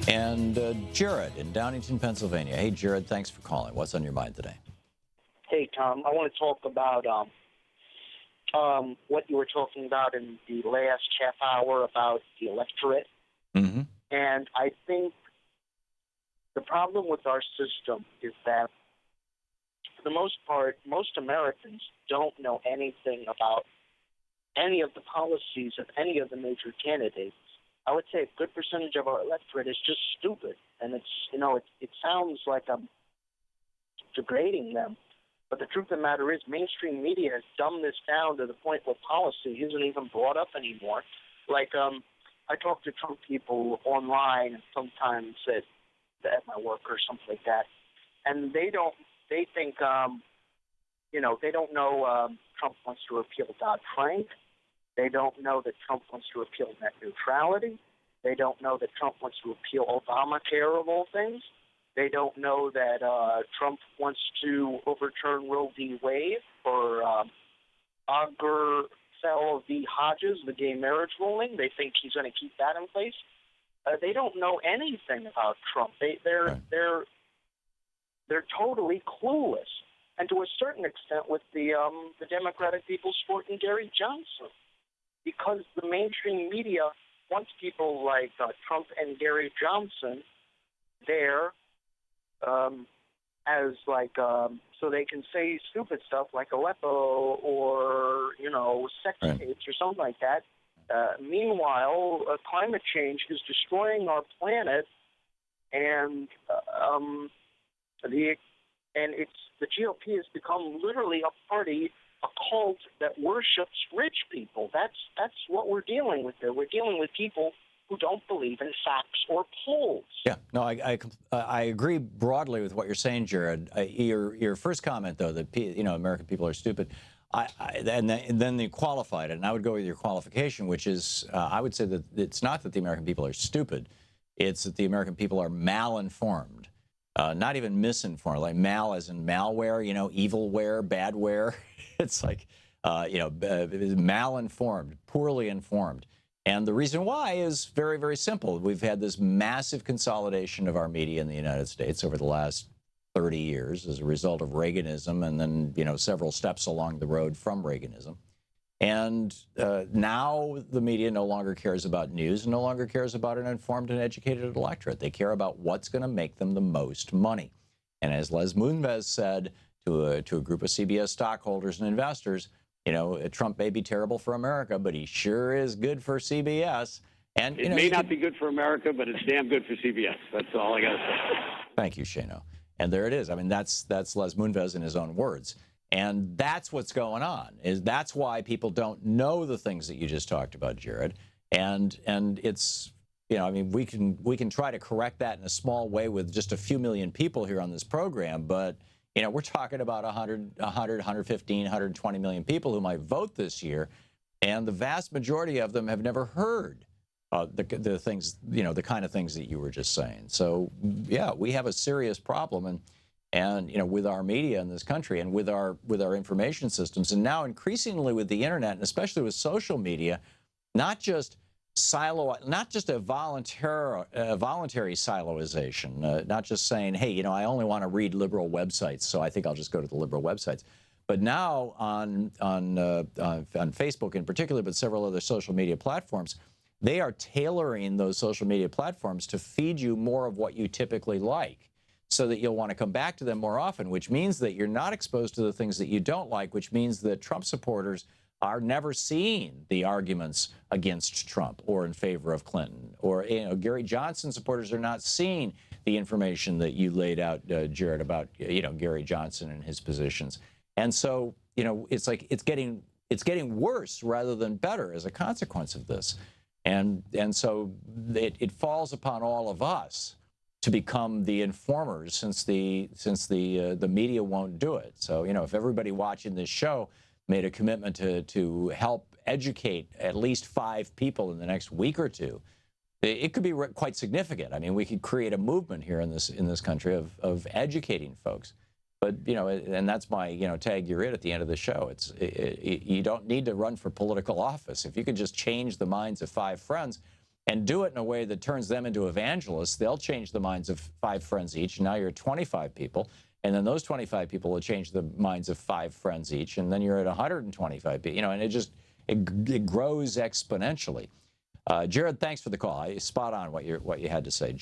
and Jared in Downington, Pennsylvania. Hey, Jared, thanks for calling. What's on your mind today? Hey, Tom. I want to talk about what you were talking about in the last half hour about the electorate. Mm-hmm. And I think the problem with our system is that, for the most part, most Americans don't know anything about any of the policies of any of the major candidates. I would say a good percentage of our electorate is just stupid. And it sounds like I'm degrading them. But the truth of the matter is mainstream media has dumbed this down to the point where policy isn't even brought up anymore. Like, I talk to Trump people online sometimes at my work or something like that, and they think, they don't know Trump wants to repeal Dodd-Frank. They don't know that Trump wants to repeal net neutrality. They don't know that Trump wants to repeal Obamacare, of all things. They don't know that Trump wants to overturn Roe v. Wade or Auger Fell v. Hodges, the gay marriage ruling. They think he's going to keep that in place. They don't know anything about Trump. They're totally clueless, and to a certain extent, with the Democratic People's Court and Gary Johnson, because the mainstream media wants people like Trump and Gary Johnson there. As so they can say stupid stuff like Aleppo or, sex tapes or something like that. Meanwhile, climate change is destroying our planet, and the GOP has become literally a party, a cult that worships rich people. That's what we're dealing with there. We're dealing with people who don't believe in facts or polls. Yeah, no, I agree broadly with what you're saying, Jared. Your first comment, though, that American people are stupid, and then they qualified it, and I would go with your qualification, which is I would say that it's not that the American people are stupid, it's that the American people are malinformed, not even misinformed, like mal as in malware, evilware, badware. It's like malinformed, poorly informed. And the reason why is very, very simple. We've had this massive consolidation of our media in the United States over the last 30 years as a result of Reaganism and then, several steps along the road from Reaganism. And now the media no longer cares about news and no longer cares about an informed and educated electorate. They care about what's going to make them the most money. And as Les Moonves said to a group of CBS stockholders and investors, Trump may be terrible for America, but he sure is good for CBS. And it may not be good for America, but it's damn good for CBS. That's all I got to say. Thank you, Shano. And there it is. I mean, that's Les Moonves in his own words. And that's what's going on. That's why people don't know the things that you just talked about, Jared. And it's, we can try to correct that in a small way with just a few million people here on this program, but we're talking about 100, 115, 120 million people who might vote this year, and the vast majority of them have never heard the things, the kind of things that you were just saying. So, yeah, we have a serious problem, and with our media in this country and with our information systems, and now increasingly with the internet, and especially with social media, not just a voluntary siloization, not just saying, hey, I only want to read liberal websites, so I think I'll just go to the liberal websites. But now on Facebook in particular, but several other social media platforms, they are tailoring those social media platforms to feed you more of what you typically like, so that you'll want to come back to them more often, which means that you're not exposed to the things that you don't like, which means that Trump supporters are never seeing the arguments against Trump or in favor of Clinton, or Gary Johnson supporters are not seeing the information that you laid out, Jared, about Gary Johnson and his positions. And so it's like it's getting worse rather than better as a consequence of this, and so it falls upon all of us to become the informers, since the media won't do it. So if everybody watching this show made a commitment to help educate at least 5 people in the next week or two, it could be quite significant. I mean, we could create a movement here in this country of educating folks. But and that's my tag you're it at the end of the show. You don't need to run for political office. If you could just change the minds of 5 friends, and do it in a way that turns them into evangelists, they'll change the minds of 5 friends each. And now you're at 25 people. And then those 25 people will change the minds of 5 friends each. And then you're at 125 people, you know, and it grows exponentially. Jared, thanks for the call. Spot on what you had to say.